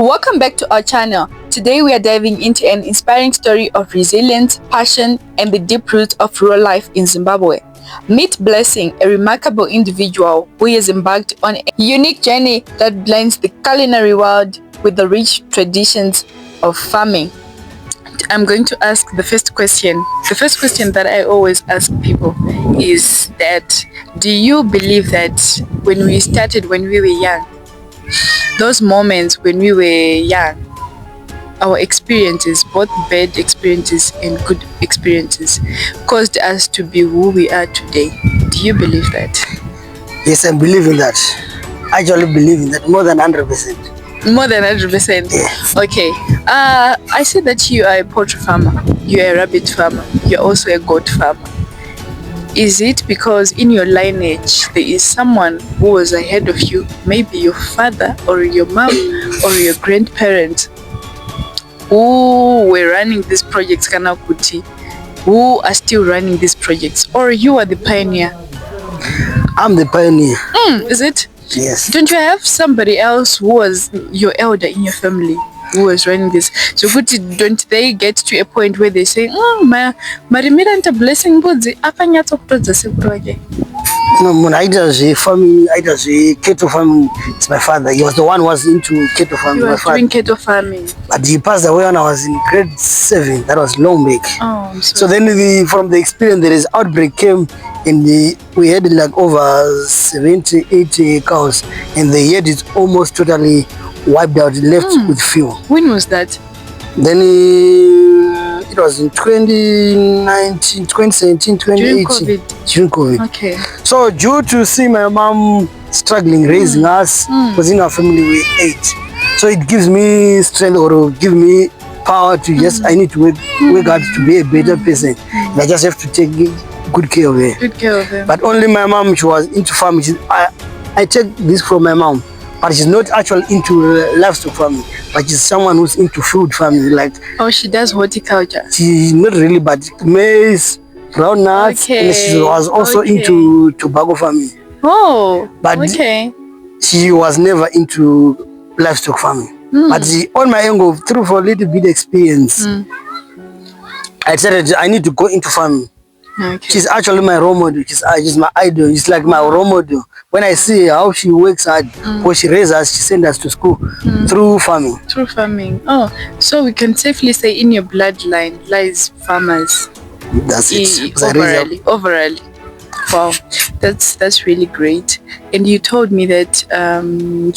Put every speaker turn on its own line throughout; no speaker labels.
Welcome back to our channel. Today we are diving into an inspiring story of resilience, passion, and the deep roots of rural life in Zimbabwe. Meet Blessing, a remarkable individual who has embarked on a unique journey that blends the culinary world with the rich traditions of farming. I'm going to ask the first question. The first question that I always ask people is that, do you believe that when we started when we were young, those moments when we were young, our experiences, both bad experiences and good experiences, caused us to be who we are today? Do you believe that?
Yes, I believe in that. I actually believe in that more than 100%.
More than 100%?
Yes.
Okay. I see that you are a poultry farmer, you are a rabbit farmer, you're also a goat farmer. Is it because in your lineage there is someone who was ahead of you, maybe your father or your mom or your grandparents, who were running these projects, Kanakuti, who are still running these projects, or you are the pioneer?
I'm the pioneer.
Is it?
Yes.
Don't you have somebody else who was your elder in your family who was running this? So don't they get to a point where they say, Marimira nta blessing budzi akanyatsa kutodza sekuru wake?
No, I does farming, I does cattle farming. It's my father. He was the one who was into cattle farming.
You were doing cattle farming.
But he passed away when I was in grade 7. That was long back.
Oh, I'm
So
sorry.
then from the experience, there is outbreak came and we had like over 70, 80 cows, and the herd is almost totally wiped out, left with few.
When was that?
Then it was in 2019, 2017, 2018. During COVID.
Okay.
So due to see my mom struggling raising us, because in our family we 8. So it gives me strength or give me power to yes, I need to work hard to be a better person. And I just have to take good care of her.
Good care of him.
But only my mom, she was into farming. I take this from my mom. But she's not actually into livestock farming, but she's someone who's into food farming. Like,
Oh, she does horticulture.
she's not really, but maize, groundnuts, and she was also into tobacco farming.
Oh,
But
okay.
she was never into livestock farming. But on my angle, through for a little bit experience, I decided I need to go into farming.
Okay.
She's actually my role model. She's my idol. It's like my role model. When I see how she works hard, because she raised us, she sent us to school through farming.
Through farming. Oh, so we can safely say in your bloodline lies farmers.
That's it. 'Cause I raised up.
Overall. Wow, that's really great. And you told me that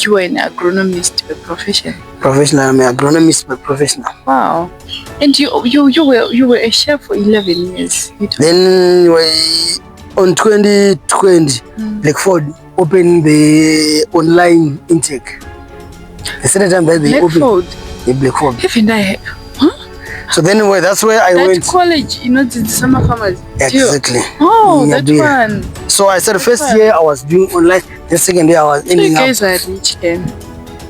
you were an agronomist by profession.
Professional. I'm an agronomist by professional.
Wow. And you were a chef for 11 years. You told me.
Then on 2020, Blackford opened the online intake. The second time that they opened
Blackford.
the Blackford.
Haven't I?
So then that's where I
That
went.
college, the summer farmers.
Exactly.
Oh,
Yeah,
that
yeah.
one.
So I said first year I was doing online, the second year I was
You
ending up.
guys are rich then.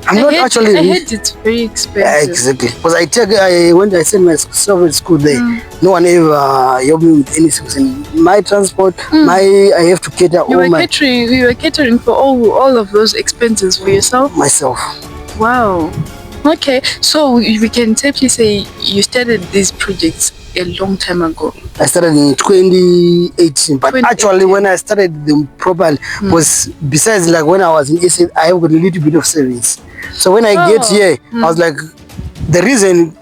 I'm not actually
I
rich.
heard it's very
Yeah,
expensive.
exactly. Because I sent myself to school there. No one ever helped me with anything. And my transport, I have to cater
You
all
were catering for all of those expenses for yourself?
myself.
Wow. Okay, so we can safely say you started these projects a long time ago.
I started in 2018, but
2018.
actually when I started them properly was besides like when I was in SA, I have got a little bit of savings. So when I get here, I was like, the reason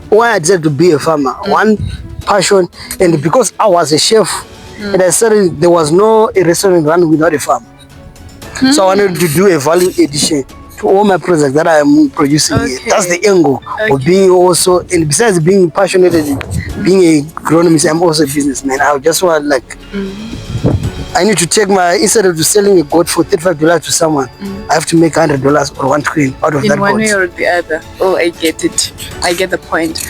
why I decided to be a farmer, one passion, and because I was a chef, and I started, there was no a restaurant run without a farm. So I wanted to do a value addition to all my products that I am producing here. That's the angle of being also, and besides being passionate and being a agronomist, I'm also a businessman. I just want like, I need to take instead of selling a goat for $35 to someone, I have to make $100 or $1 out of that
In one
goat.
way or the other. Oh, I get it. I get the point.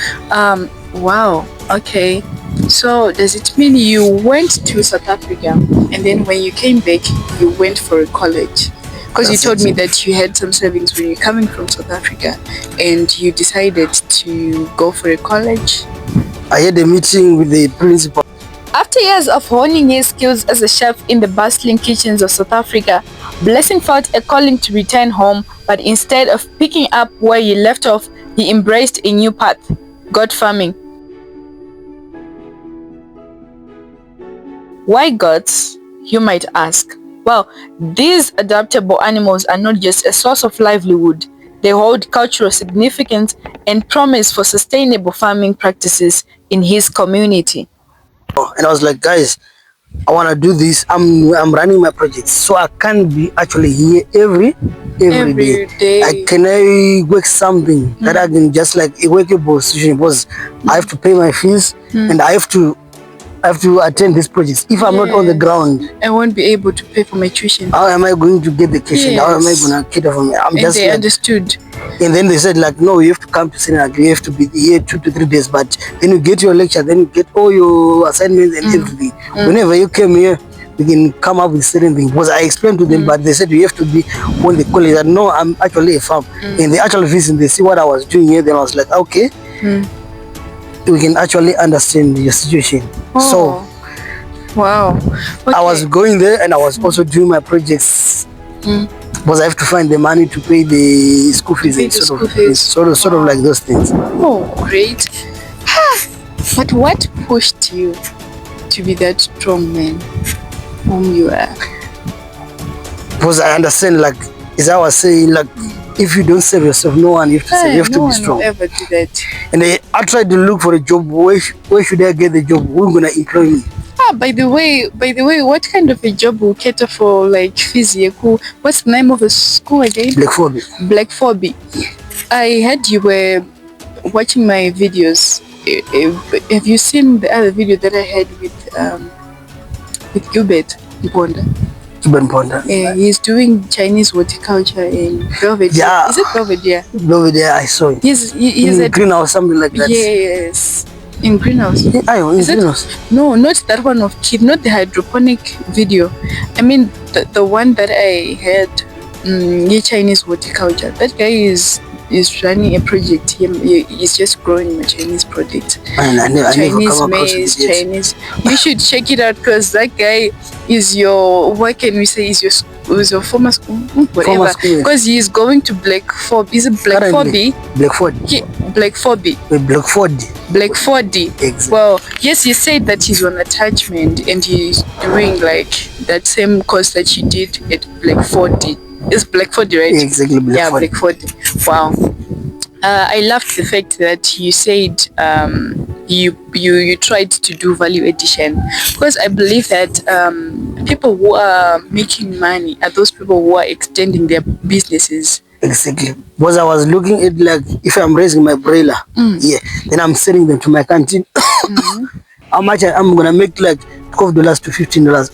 Wow. Okay. So does it mean you went to South Africa and then when you came back, you went for a college? Because you told me that you had some savings when you're coming from South Africa and you decided to go for a college.
I had a meeting with the principal.
After years of honing his skills as a chef in the bustling kitchens of South Africa, Blessing felt a calling to return home but instead of picking up where he left off, he embraced a new path: goat farming. Why goats, you might ask? Well, these adaptable animals are not just a source of livelihood, they hold cultural significance and promise for sustainable farming practices in his community.
And I was like, guys, I want to do this. I'm running my projects, so I can't be actually here every day. I can work something that I can just like a workable situation, because I have to pay my fees and I have to attend these projects. If I'm not on the ground,
I won't be able to pay for my tuition.
How am I going to get the tuition? How am I going to cater for me?
They understood.
And then they said like, no, you have to come to Senegal. You have to be here 2 to 3 days. But then you get your lecture, then you get all your assignments and everything. Whenever you came here, we can come up with certain things. Because I explained to them, but they said you have to be on the college. And no, I'm actually a farm. And they actually visit, they see what I was doing here. Then I was like, okay. We can actually understand your situation. So
wow. Okay.
I was going there and I was also doing my projects, because I have to find the money to pay the school fees and sort of like those things.
Oh, great. But what pushed you to be that strong man whom you are?
Because I understand, like, as I was saying, like, if you don't save yourself, no one you have to save. You have to be strong.
No one will ever do that.
And I tried to look for a job. Where should I get the job? Who's gonna employ me?
By the way, what kind of a job will cater for like physical? What's the name of the school again? Blackphobia. I heard you were watching my videos. Have you seen the other video that I had with Gilbert Mponda? He's doing Chinese horticulture in Velvet.
Yeah.
Is it Belvedere?
Belvedere, I saw it.
He's
in greenhouse, something like that.
Yes. In greenhouse.
In greenhouse.
No, not that one of kid, not the hydroponic video. I mean the one that I had, Chinese horticulture. That guy is running a project. He's just growing a Chinese product. Chinese maize, Chinese. You should check it out, because that guy is your, what can we say, is your former school, whatever. Because he is going to Blackphobia. Is it Blackphobia? Blackphobia.
Exactly.
Well, yes, he said that he's on attachment and he's doing like that same course that you did at Blackphobia. It's Blackphobia, right?
Exactly, Blackphobia.
Yeah, Blackphobia. Wow. I loved the fact that you said you tried to do value addition, because I believe that people who are making money are those people who are extending their businesses.
Exactly. Because I was looking at, like, if I'm raising my broiler, then I'm selling them to my canteen. How much I'm gonna make, like $12 to $15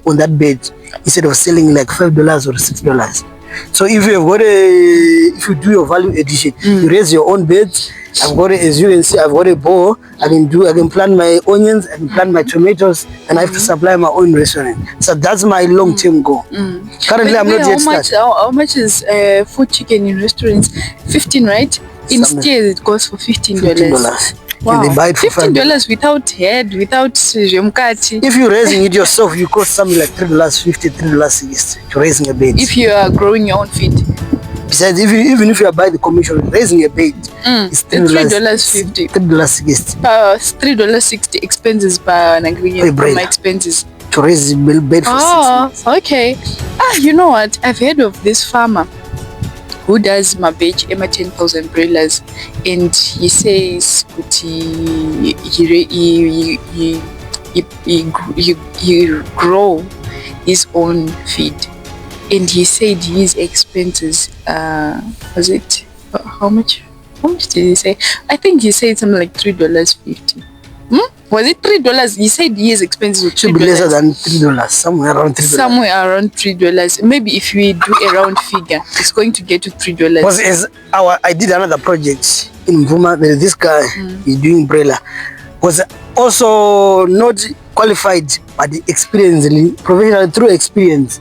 on that bed, instead of selling like $5 or $6. So if you do your value addition, you raise your own beds. I've got as you can see, I've got a bowl. I can plant my onions, I can plant my tomatoes, and I have to supply my own restaurant. So that's my long-term goal. Currently, I'm not yet started.
How much is food chicken in restaurants? 15, right? In stairs, it goes for $15. Wow.
And they buy it for
$15 without head, without jomkati.
If you're raising it yourself, you cost something like $3.50, $3.60 to raising a bed.
If you are growing your own feed.
Besides, even if you are buying the commission, raising a bed, it's
$3.50.
$3.60.
$3.60 expenses per an agreement. My expenses
to raise the bed for 6 months.
Okay. You know what? I've heard of this farmer who does mabage ema 10,000 broilers, and he says he grow his own feed, and he said his expenses was it how much did he say? I think he said something like $3.50. Was it $3? He said his expenses were $3.
Should be lesser than $3, somewhere around $3.
Somewhere around $3. Maybe if we do a round figure, it's going to get to $3.
Because I did another project in Mvuma. There is this guy, he's doing umbrella. Was also not qualified, but professional through experience.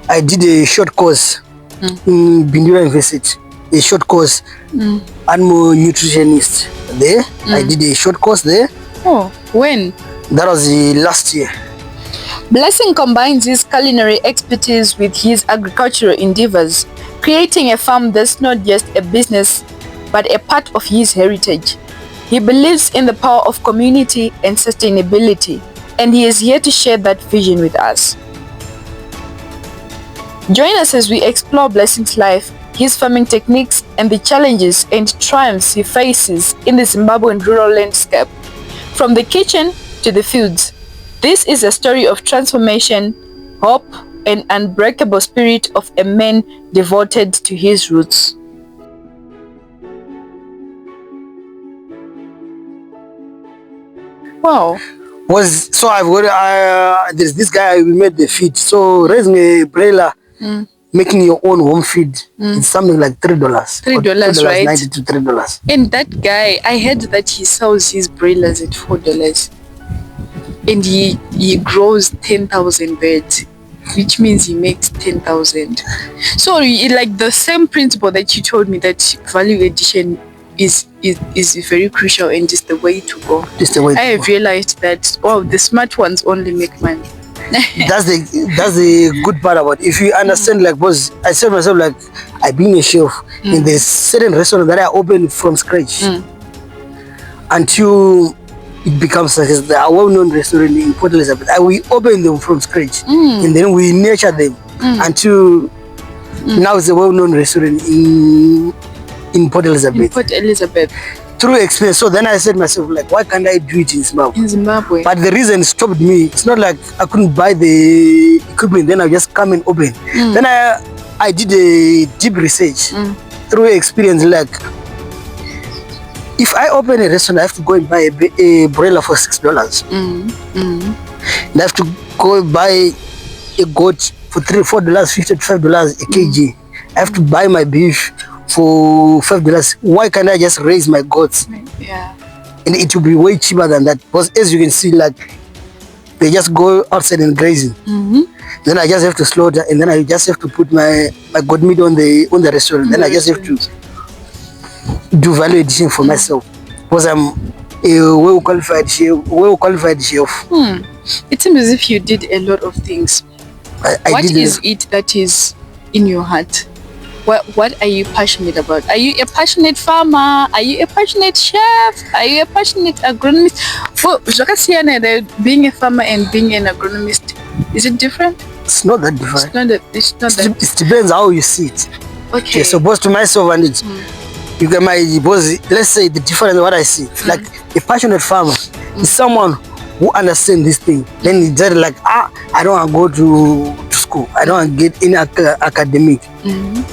I did a short course in Bindura University. A short course, animal nutritionist there. I did a short course there.
Oh, when?
That was last year.
Blessing combines his culinary expertise with his agricultural endeavors, creating a farm that's not just a business, but a part of his heritage. He believes in the power of community and sustainability, and he is here to share that vision with us. Join us as we explore Blessing's life, his farming techniques, and the challenges and triumphs he faces in the Zimbabwean rural landscape. From the kitchen to the fields, this is a story of transformation, hope, and unbreakable spirit of a man devoted to his roots. Wow.
So I've got there's this guy we made the feed. So raising a broiler, making your own home feed, it's something like $3.
$3, right?
$2.90 to $3.
And that guy, I heard that he sells his broilers at $4, and he grows 10,000 birds, which means he makes 10,000. So like the same principle that you told me, that value addition is very crucial and just the way to go. I have realized that the smart ones only make money.
That's the good part about it. If you understand, like, boss, I said myself, like, I being a chef in the certain restaurant that I opened from scratch until it becomes like a well-known restaurant in Port Elizabeth. We open them from scratch and then we nurture them until now it's a well-known restaurant in Port Elizabeth. Through experience. So then I said myself, like, why can't I do it in Zimbabwe? But the reason stopped me, it's not like I couldn't buy the equipment, then I just come and open. Then I did a deep research through experience. Like, if I open a restaurant, I have to go and buy a broiler for $6. And I have to go buy a goat for $4, $50 to $5 a kg. I have to buy my beef for $5. Why can't I just raise my goats?
Yeah.
And it will be way cheaper than that. Because as you can see, like, they just go outside and grazing. Then I just have to slaughter, and then I just have to put my goat meat on the restaurant. Then I just have to do value addition for myself. Because I'm a well qualified chef.
It seems as if you did a lot of things. What is it that is in your heart? What are you passionate about? Are you a passionate farmer? Are you a passionate chef? Are you a passionate agronomist? Being a farmer and being an agronomist, is it different?
It's not that different. It depends how you see it.
Okay.
So both to myself and it, you get my boss. Let's say the difference what I see. Like a passionate farmer is someone who understands this thing. Then it's like, I don't want to go to school. I don't want to get any academic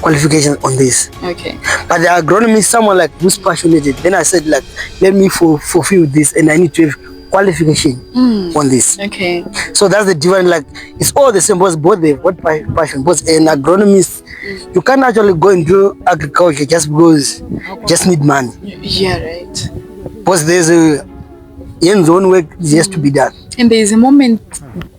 qualification on this.
Okay.
But the agronomist is someone like who's passionate. Then I said, like, let me fulfill this, and I need to have qualification on this.
Okay.
So that's the difference. Like, it's all the same, but both they've got passion. But an agronomist, you can't actually go and do agriculture just because you just need money.
Yeah, right.
Because there's a hands-on work has to be done.
And there is a moment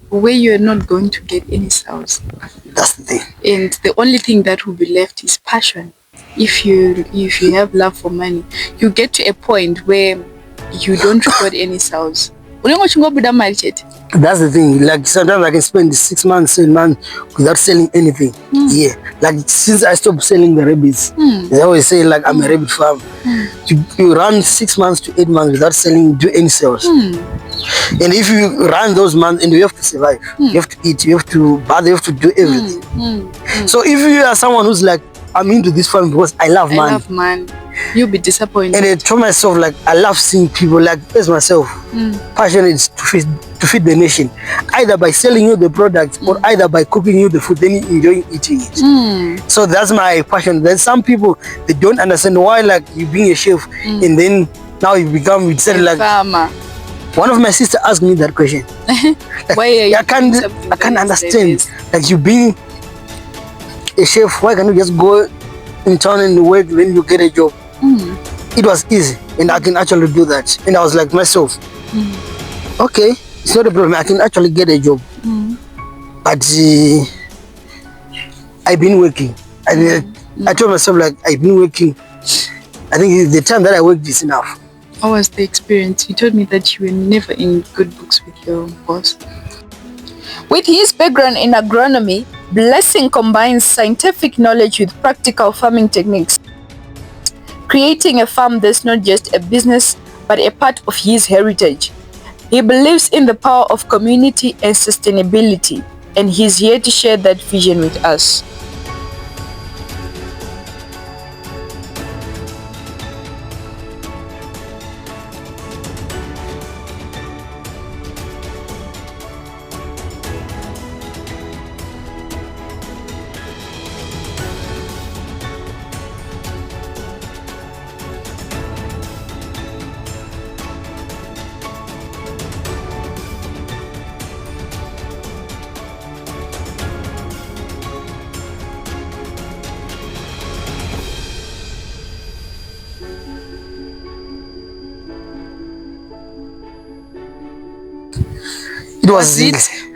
where you're not going to get any sales.
That's the thing. And
the only thing that will be left is passion. If you have love for money, you get to a point where you don't record any sales.
That's the thing. Like, sometimes I can spend 6 months, 7 months without selling anything. Yeah. Like, since I stopped selling the rabbits, they always say, like, I'm a rabbit farm. You run 6 months to 8 months without do any sales. And if you run those months, and you have to survive, you have to eat, you have to bathe, you have to do everything. So if you are someone who's like, I'm into this farm because I love money,
you'll be disappointed.
And I told myself, like, I love seeing people, like, as myself, passionate to feed the nation, either by selling you the product or either by cooking you the food, then enjoying eating it. So that's my passion. There's some people, they don't understand why, like, you being a chef and then now you become, like,
farmer.
One of my sisters asked me that question. Like,
why are you
I can't understand. Like, you being a chef, why can't you just go in town and work when you get a job? It was easy, and I can actually do that. And I was like myself, okay, it's not a problem. I can actually get a job. But I've been working. I told myself, like, I've been working. I think the time that I worked is enough.
How was the experience? You told me that you were never in good books with your boss. With his background in agronomy, Blessing combines scientific knowledge with practical farming techniques, creating a farm that's not just a business but a part of his heritage. He believes in the power of community and sustainability, and he's here to share that vision with us.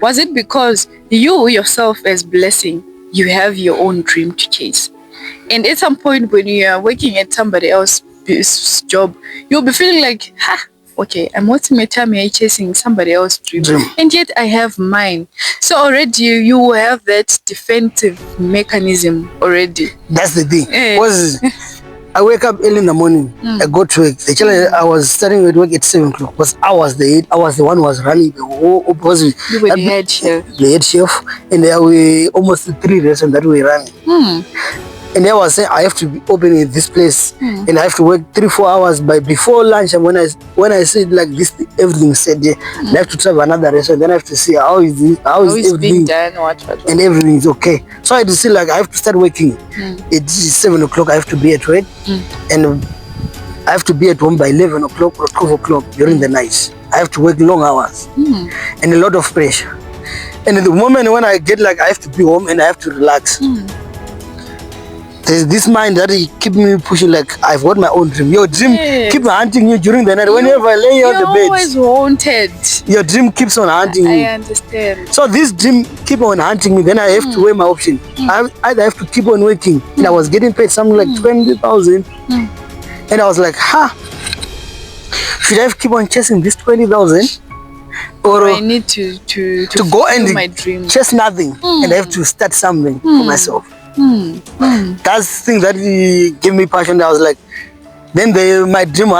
Was it because you yourself as Blessing, you have your own dream to chase? And at some point when you are working at somebody else's job, you'll be feeling like, okay, I'm wasting my time here chasing somebody else's dream. And yet I have mine. So already you have that defensive mechanism already.
That's the thing. I wake up early in the morning. I go to work. Actually, I was starting with work at 7 o'clock because I was the one who was running the whole opposite.
You were the head chef.
The head chef, and there were almost 3 restaurants that we ran. And I was saying I have to be open in this place, and I have to work 3-4 hours before lunch. And when I said like this, everything said there, I have to travel another restaurant. Then I have to see how is everything
being done, what.
And everything is okay. So I had to see like I have to start working. It's 7 o'clock. I have to be at work, and I have to be at home by 11 o'clock or 12 o'clock during the night. I have to work long hours and a lot of pressure. And at the moment when I get like I have to be home and I have to relax. There's this mind that keep me pushing like I've got my own dream. Your dream keep hunting you during the night. Whenever I lay on the bed,
you're always haunted.
Your dream keeps on hunting me.
I understand.
So this dream keep on hunting me. Then I have to weigh my option. I either have to keep on working, and I was getting paid something like 20,000, and I was like, should I keep on chasing this 20,000? Or
I need to
go and
my dream.
chase nothing, and I have to start something for myself. That's the thing that gave me passion. I was like, then my dream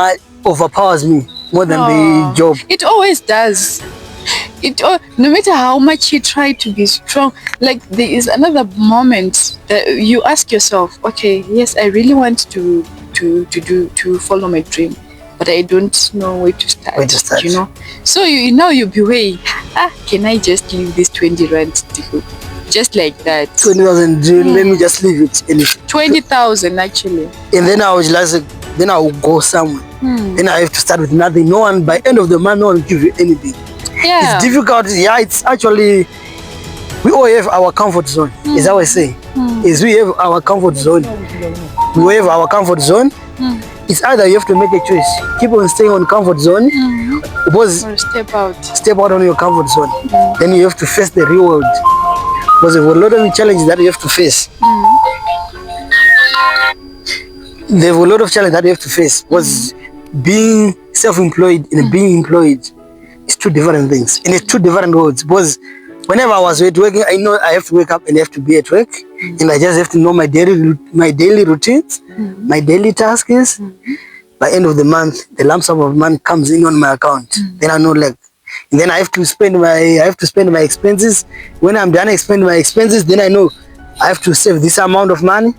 overpowers me more than the job.
It always does. No matter how much you try to be strong, like there is another moment that you ask yourself, okay, yes, I really want to follow my dream, but I don't know where to start. You know, so you'll be weighing, can I just leave this 20 rand to go? Just like that.
20,000, let me just leave it.
20,000 actually.
And then I was like, then I will go somewhere. Then I have to start with nothing. No one, by end of the month, no one will give you anything.
Yeah.
It's difficult. Yeah, it's actually, we all have our comfort zone, is how I say. Is we have our comfort zone. We have our comfort zone. It's either you have to make a choice. Keep on staying on comfort zone. Because
or step out
on your comfort zone. Then you have to face the real world. Because there were a lot of challenges that you have to face. There were a lot of challenges that you have to face. Was being self-employed and being employed is 2 different things. And it's 2 different roads. Because whenever I was working, I know I have to wake up and I have to be at work. And I just have to know my daily routines, my daily tasks. By end of the month, the lump sum of money comes in on my account. Then I know like, and then I have to spend my expenses. When I'm done spending my expenses, then I know I have to save this amount of money.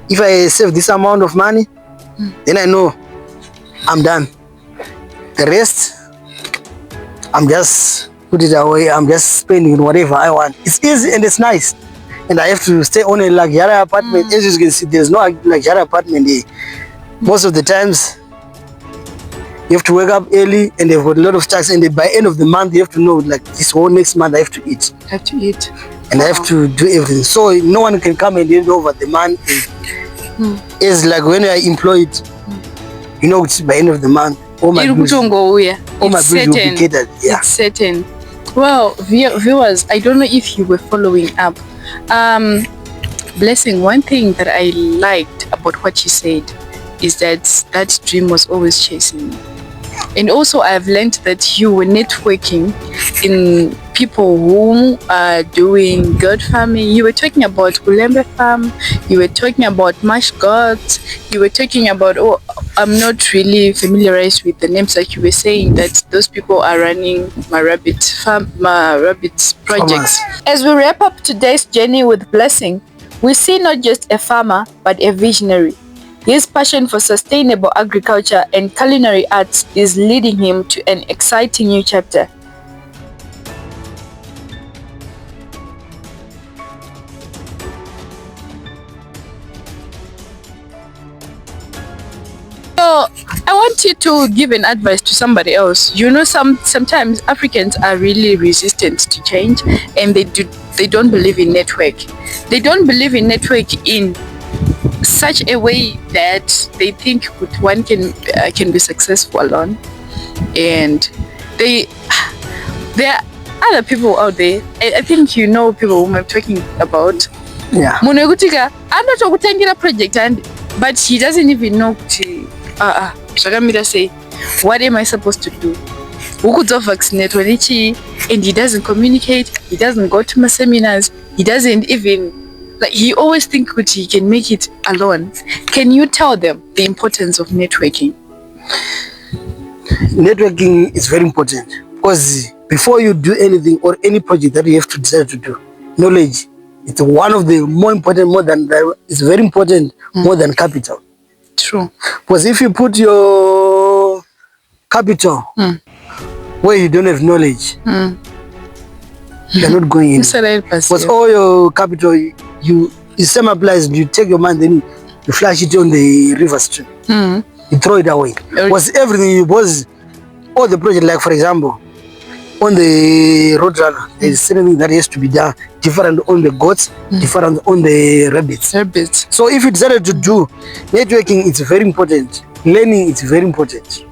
If I save this amount of money, then I know I'm done. The rest, I'm just put it away. I'm just spending whatever I want. It's easy and it's nice. And I have to stay on a luxury apartment. As you can see, there's no luxury apartment here. Most of the times, you have to wake up early and they've got a lot of tasks, and by end of the month you have to know like this whole next month I have to eat. And I have to do everything. So no one can come and hand over the money. It's like when you are employed, you know it's by end of the month. All my bills will be catered. Yeah.
It's certain. Well, viewers, I don't know if you were following up. Blessing, one thing that I liked about what you said is that dream was always chasing me. And also I've learned that you were networking people who are doing goat farming. You were talking about Ulembe farm, you were talking about mash goats, you were talking about, oh, I'm not really familiarized with the names that you were saying, that those people are running my rabbit projects. As we wrap up today's journey with Blessing, we see not just a farmer, but a visionary. His passion for sustainable agriculture and culinary arts is leading him to an exciting new chapter. So I want you to give an advice to somebody else. You know, sometimes Africans are really resistant to change, and they don't believe in network. They don't believe in network in such a way that they think one can be successful alone, and there are other people out there. I think you know people whom I'm talking about.
Yeah.
Munekutika anotokutangira project but he doesn't even know Shakamira say, what am I supposed to do? Who could vaccinate when and he doesn't communicate, he doesn't go to my seminars, he doesn't even, like, he always thinks that he can make it alone. Can you tell them the importance of networking?
Networking is very important, because before you do anything or any project that you have to decide to do, knowledge, it's one of the more important, it's very important, more than capital.
True.
Because if you put your capital where you don't have knowledge, you're not going in. Because all your capital, the same applies. You take your money, then you flash it on the river stream. You throw it away. Because everything was all the project, like for example, on the road runner, there's something that has to be done different on the goats, different on the rabbits. So if you decided to do networking, it's very important. Learning, it's very important.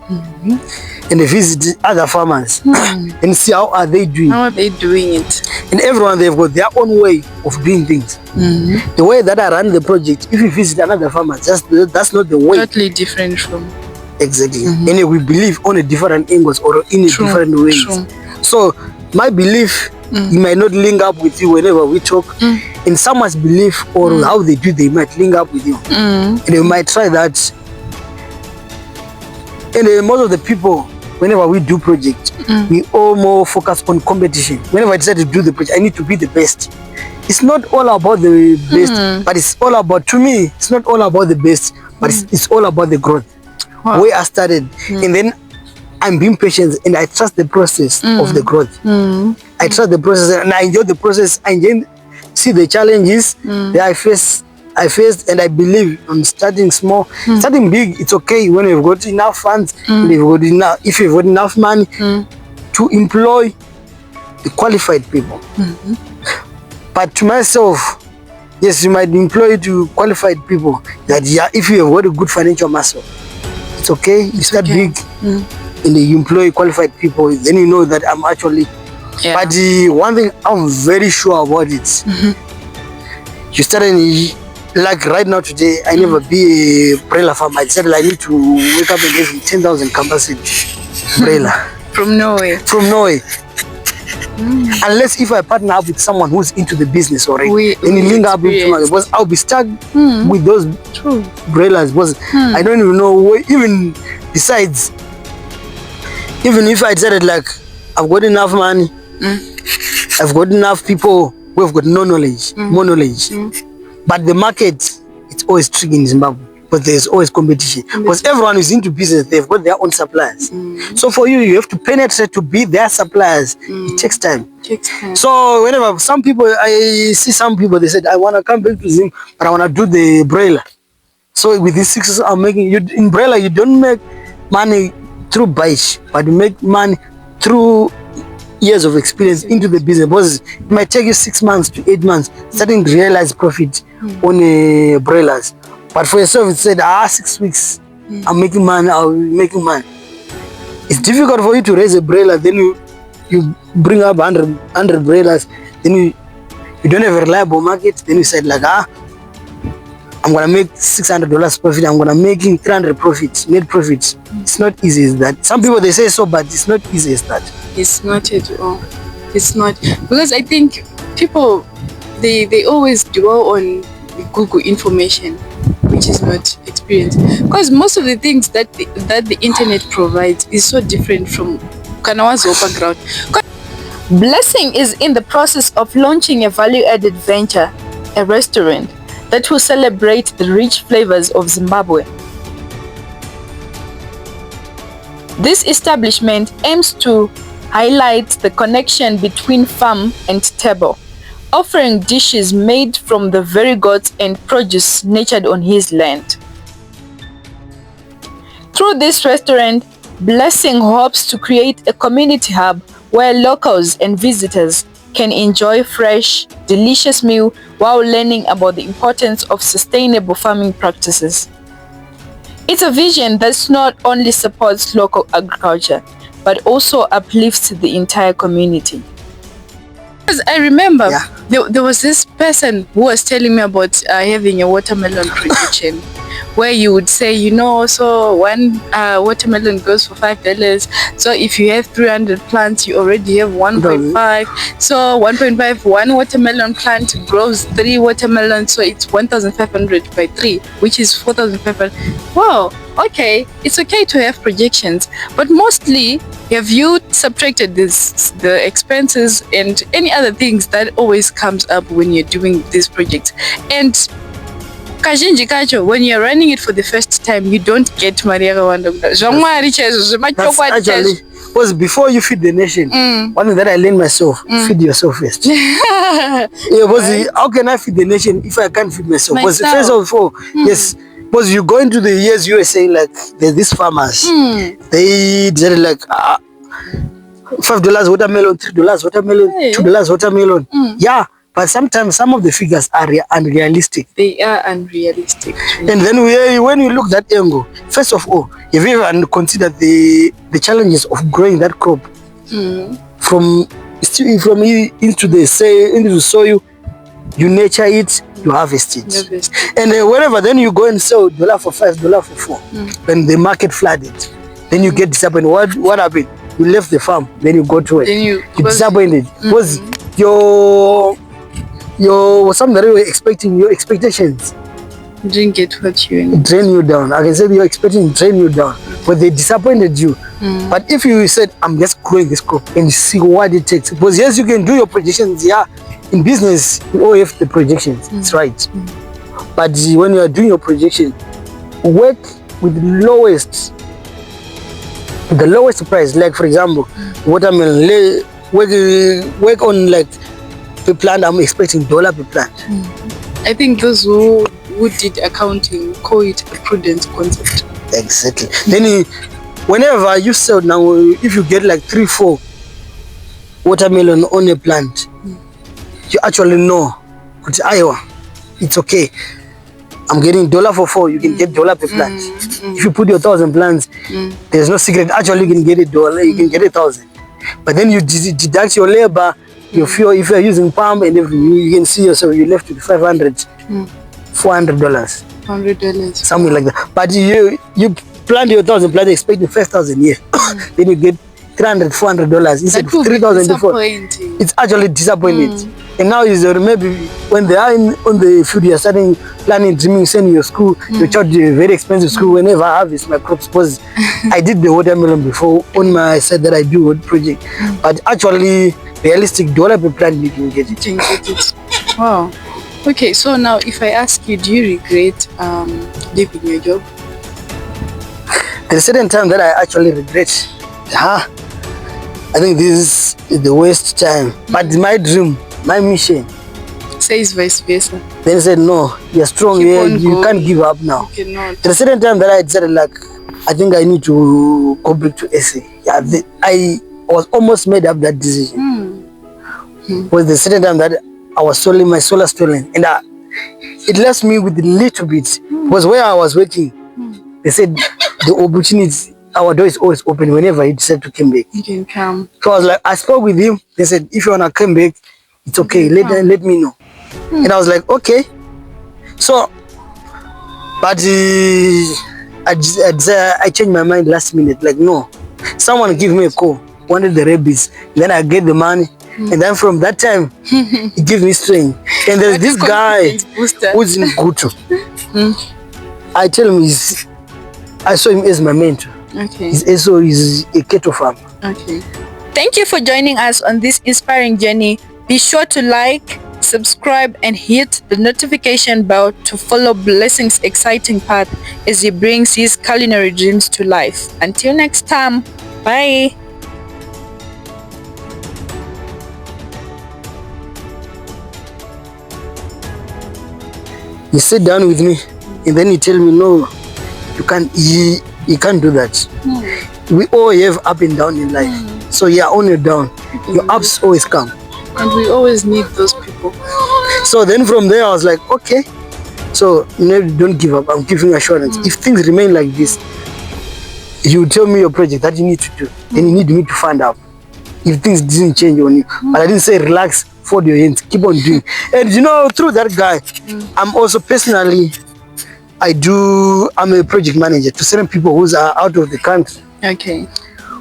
And visit other farmers and see how are they doing.
How are they doing it?
And everyone, they've got their own way of doing things. The way that I run the project, if you visit another farmer, that's not the way. Totally
different from.
Exactly. And we believe on a different angles or in a different ways. So my belief, it might not link up with you whenever we talk. In someone's belief or how they do, they might link up with you. And you might try that. And most of the people, whenever we do project, we all more focus on competition. Whenever I decide to do the project, I need to be the best. It's not all about the best, but it's all about, to me, it's not all about the best, but it's all about the growth. Where I started, and then I'm being patient, and I trust the process of the growth. I trust the process, and I enjoy the process. I see the challenges that I faced, and I believe on starting small. Starting big, it's okay when you've got enough funds, if you've got enough money to employ the qualified people. But to myself, yes, you might employ to qualified people that, yeah, if you have got a good financial muscle, it's okay. You start big and you employ qualified people, then you know that I'm actually. But one thing I'm very sure about it, you started like right now today, I never be a broiler farmer. I said I need to wake up and have 10,000 capacity broiler. From Norway. Unless if I partner up with someone who's into the business already, then you link up with someone, because I'll be stuck with those broilers. Because I don't even know where, even besides, even if I decided like I've got enough money, I've got enough people who have got no knowledge, more knowledge. But the market, it's always tricky in Zimbabwe, but there's always competition. Because everyone is into business, they've got their own suppliers. So for you, you have to penetrate to be their suppliers. It takes time. So whenever I see some people, they said, I want to come back to Zim, but I want to do the broiler. So with these 6 years I'm making, in broiler, you don't make money through baish, but you make money through years of experience into the business. Because it might take you 6 months to 8 months starting to realize profit on broilers. But for yourself, it said, 6 weeks, I'm making money, It's difficult for you to raise a broiler, then you bring up 100 broilers, then you don't have a reliable market, then you said like, I'm going to make $600 profit, I'm going to make 300 profits, net profits. It's not easy as that. Some people, they say so, but it's not easy as that.
It's not at all. It's not, because I think people, they always dwell on Google information, which is not experience. Because most of the things that the internet provides is so different from Kanawa's background. Blessing is in the process of launching a value-added venture, a restaurant that will celebrate the rich flavors of Zimbabwe. This establishment aims to highlight the connection between farm and table, offering dishes made from the very gods and produce nurtured on his land. Through this restaurant, Blessing hopes to create a community hub where locals and visitors can enjoy fresh, delicious meal while learning about the importance of sustainable farming practices. It's a vision that not only supports local agriculture, but also uplifts the entire community. Because I remember there was this person who was telling me about having a watermelon production, where you would say, you know, so one watermelon goes for $5. So if you have 300 plants, you already have 1.5. So 1.5, one watermelon plant grows 3 watermelons, so it's 1,500 by 3, which is 4,500. Wow, okay, it's okay to have projections, but mostly, have you subtracted the expenses and any other things that always comes up when you're doing these projects? And kazhinji kacho, when you're running it for the first time, you don't get Maria Rwanda.
That's actually, because before you feed the nation, one thing that I learned myself, feed yourself first. How can I feed the nation if I can't feed myself? Because first of all, yes, because you go into the years you were saying like there's these farmers, they did like $5 watermelon, $3 watermelon, $2 watermelon. Yeah. But sometimes some of the figures are unrealistic.
They are unrealistic.
And then when you look at that angle, first of all, have you ever considered the challenges of growing that crop from into the soil, you nurture it, you harvest it. And wherever then you go and sell $1 for $5, $1 for $4. When the market flooded, then you get disappointed. What happened? You left the farm, then you go to it. You're disappointed because your something that you were expecting, your expectations
didn't get what you
drain you down. I can say you're expecting drain you down, but they disappointed you. But if you said, I'm just growing this crop and see what it takes, because yes, you can do your projections. Yeah, in business, you all have the projections. It's right. But when you are doing your projection, work with the lowest price. Like for example, watermelon. Work on like per plant. I'm expecting $1 per plant.
I think those who did accounting call it a prudent concept.
Exactly. Then whenever you sell now, if you get like 3-4 watermelon on a plant, you actually know it's okay. I'm getting $1 for 4. You can get $1 per plant. If you put your 1,000 plants, there's no secret. Actually, you can get $1. You can get 1,000. But then you deduct your labor, your fuel. If you're using palm and everything, you can see yourself. You left with $500, $400, something like that. But you plant your 1,000 plants expecting 5,000 here. Then you get $300, $400 instead of 3,000 before. It's actually disappointing. And now is maybe when they are on the field, you're starting planning, dreaming, sending your school, your child to a very expensive school. Whenever I harvest my crops, because I did the watermelon before on my side that I do wood project. But actually, realistic $1 per plant, you can get it.
Wow. Okay, so now if I ask you, do you regret leaving your job?
There's a certain time that I actually regret. I think this is the worst time. But my dream, my mission
says vice versa.
Then I said, no, you're strong here, you can't give up now. There's a certain time that I decided like, I think I need to go back to SA. Yeah, I was almost made up that decision. Was the certain time that I was selling my solar stolen, and it left me with a little bit. Was where I was working. They said the opportunity, our door is always open whenever you decide to come back.
You can come.
So I was like, I spoke with him. They said, if you wanna come back, it's okay. Let me know. And I was like, okay. So, but I changed my mind last minute. Like, no, someone give me a call, wanted the rabies. Then I get the money. And then from that time, it gives me strength. And there's this guy who's in Guto. I tell him I saw him as my mentor.
Okay.
He's a cattle farmer.
Okay. Thank you for joining us on this inspiring journey. Be sure to like, subscribe, and hit the notification bell to follow Blessing's exciting path as he brings his culinary dreams to life. Until next time, bye.
He sat down with me and then he tell me, no, you can't do that. We all have up and down in life. So you're on your down. Your ups always come.
And we always need those people.
So then from there I was like, okay. So don't give up. I'm giving assurance. If things remain like this, you tell me your project that you need to do. Then you need me to find out if things didn't change on you. But I didn't say relax, fold your hands, keep on doing. And through that guy, I'm also personally, I'm a project manager to certain people who are out of the country.
Okay.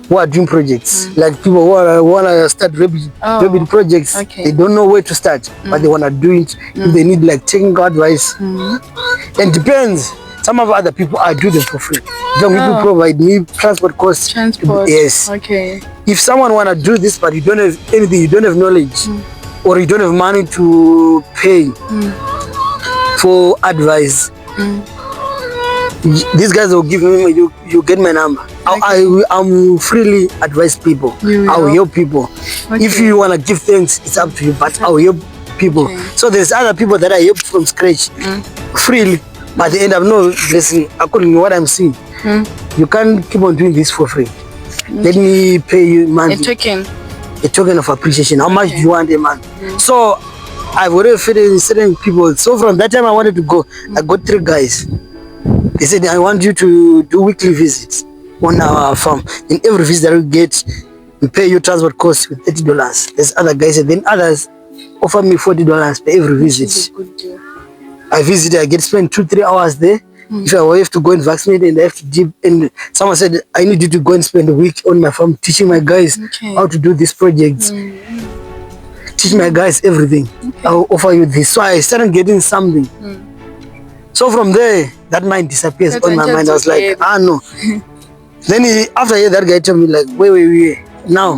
Who are doing projects. Like people who want to start rapid projects.
Okay.
They don't know where to start, but they want to do it. If they need like technical advice. And depends. Some of other people, I do them for free. Some people provide me transport costs.
Transport.
Yes.
Okay.
If someone want to do this, but you don't have anything, you don't have knowledge, or you don't have money to pay for advice, these guys will give me, you get my number. Okay. I'm freely advise people. I will help people. Okay. If you want to give thanks, it's up to you, but I will help people. Okay. So there's other people that I help from scratch freely. But at the end of blessing, according to what I'm seeing, you can't keep on doing this for free. Let me pay you monthly. A token of appreciation. How much do you want a month? So I've already fed in certain people. So from that time I wanted to go, I got 3 guys. They said, I want you to do weekly visits on our farm. In every visit that we get, we pay you transport costs with $30. There's other guys, and then others offer me $40 per every visit. I visit, I get spend 2-3 hours there. If I have to go and vaccinate and I have to dip, and someone said, I need you to go and spend a week on my farm teaching my guys how to do these projects. Teach my guys everything. I'll offer you this. So I started getting something. So from there, that mind disappears on my mind. I was like, no. Then after that guy told me like, wait, now.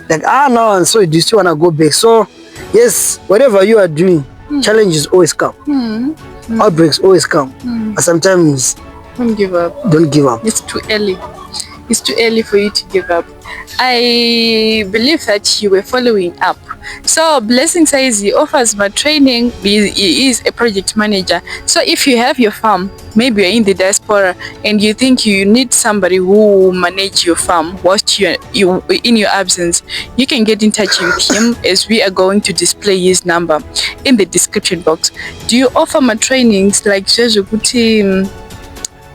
Like, no, and so do you still want to go back? So, yes, whatever you are doing, challenges always come. Outbreaks always come. But sometimes,
don't give up.
Don't give up.
It's too early. It's too early for you to give up. I believe that you were following up. So Blessing says he offers my training. He is a project manager. So if you have your farm, maybe you're in the diaspora and you think you need somebody who will manage your farm whilst you in your absence, you can get in touch with him as we are going to display his number in the description box. Do you offer my trainings like Jesukuti?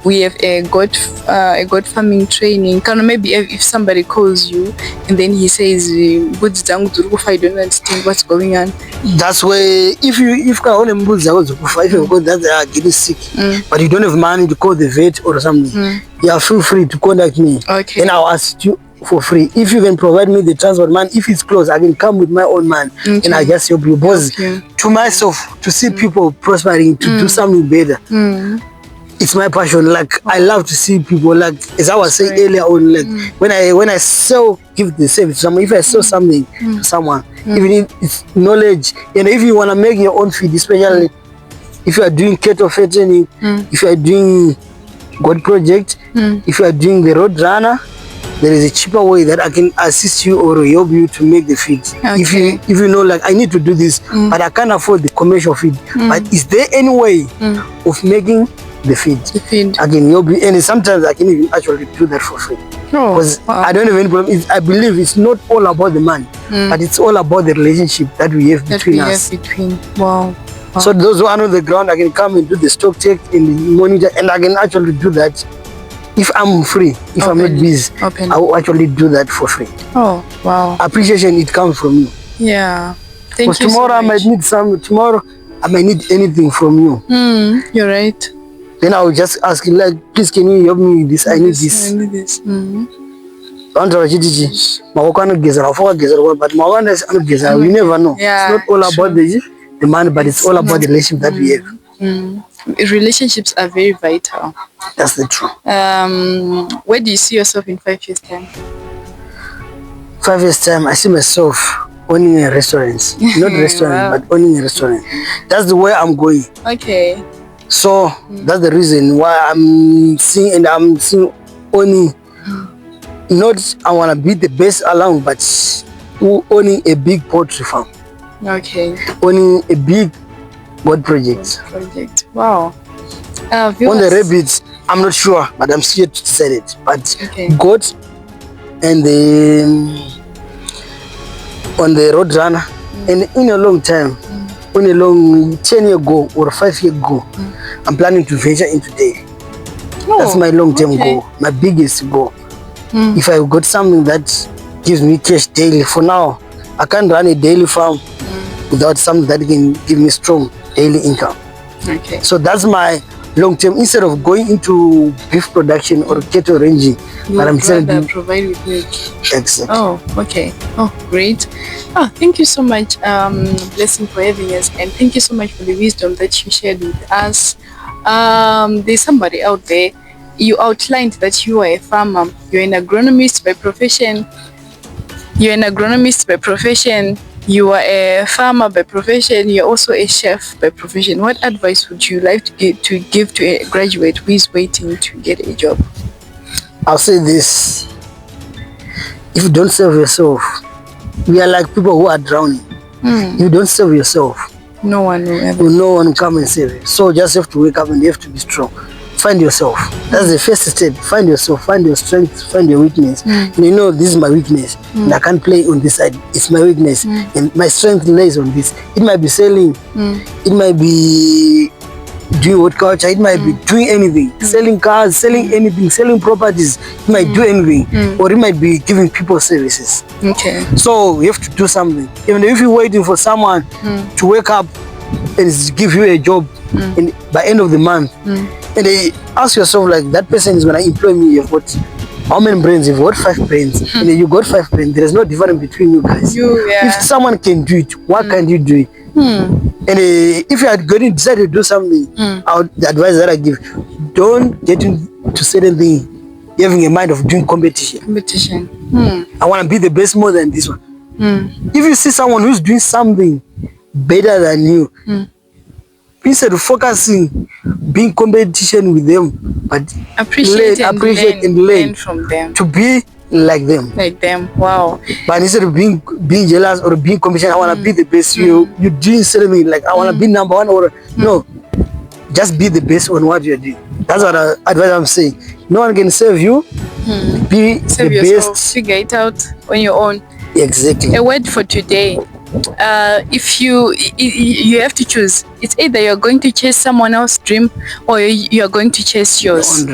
We have a goat farming training. Can maybe if somebody calls you and then he says, I don't understand what's going on.
That's where if you go that they are getting sick, but you don't have money to call the vet or something, you are feel free to contact me. Okay. And I'll assist you for free. If you can provide me the transport man, if it's close, I can come with my own man and I just help you. Because to myself, to see people prospering, to do something better. It's my passion. Like I love to see people, like as I was saying earlier on, like when I give the service to someone, if I sell something to someone, even if it's knowledge, and if you want to make your own feed, especially if you are doing cattle fattening, if you are doing God project, if you are doing the road runner, there is a cheaper way that I can assist you or help you to make the feed. Okay. If you know, like I need to do this, but I can't afford the commercial feed. But is there any way of making the feed? I can help you, and sometimes I can even actually do that for free. Because I don't have any problem. I believe it's not all about the money, but it's all about the relationship that we have between us.
Wow.
So those who are on the ground, I can come and do the stock check and monitor, and I can actually do that if I'm free. If I'm not busy, I will actually do that for free. Oh, wow. Appreciation, it comes from you.
Yeah. Thank you
tomorrow
so much.
I might need tomorrow I might need anything from you.
You're right.
Then I will just ask you, like, please can you help me with this? I need this.
I need this.
Andra Gigi, Mawakana Gizara, for Gizara, but Mawana is Gizara. We never know.
Yeah,
it's not all about the money, but it's all about the relationship that we have.
Relationships are very vital.
That's the truth.
Where do you see yourself in 5 years' time?
5 years' time, I see myself owning a restaurant. Not restaurant, but owning a restaurant. That's the way I'm going.
Okay.
So that's the reason why I'm seeing owning. Not I want to be the best along, but owning a big poultry farm.
Okay.
Owning a big bird project.
Wow.
On the rabbits, I'm not sure, but I'm scared to decide it. But goat and on the road runner, and in a long time, in a long 10-year goal or 5-year goal, I'm planning to venture into dairy. That's my long-term goal, my biggest goal. If I got something that gives me cash daily, for now, I can't run a daily farm without something that can give me strong daily income.
Okay.
So that's my long-term. Instead of going into beef production or cattle ranging, but I'm trying to
provide with milk.
Exactly.
Oh, okay. Oh, great. Oh, thank you so much, Blessing, for having us, and thank you so much for the wisdom that you shared with us. There's somebody out there. You outlined that you are a farmer. You're an agronomist by profession. You are a farmer by profession. You're also a chef by profession. What advice would you like to give to a graduate who is waiting to get a job?
I'll say this. If you don't serve yourself, we are like people who are drowning. You don't serve yourself,
no one will
come and save you. So just have to wake up and you have to be strong. Find yourself. That's the first step. Find yourself, find your strength, find your weakness. And you know, this is my weakness. And I can't play on this side. It's my weakness. And my strength lays on this. It might be selling. It might be doing horticulture. It might be doing anything. Selling cars, selling anything, selling properties. It might do anything. Or it might be giving people services.
Okay.
So you have to do something. Even if you're waiting for someone to wake up and give you a job and by end of the month, and they ask yourself, like, that person is gonna employ me. You've got how many brains? You've got 5 brains. And you got 5 brains. There is no difference between you guys. If someone can do it, why can't you do it? And if you are going to decide to do something, the advice that I give, don't get into certain things having a mind of doing competition. I want to be the best more than this one. If you see someone who's doing something better than you, instead of focusing, being competition with them, but appreciate and learn
from them
to be like them.
Wow.
But instead of being jealous or being competition, I want to be the best. You doing something like I want to be number one, or no, just be the best on what you're doing. That's what advice I'm saying. No one can save you. Be
save
the
yourself,
best.
figure it out on your own.
Exactly.
A word for today. If you have to choose, it's either you're going to chase someone else's dream or you're going to chase yours.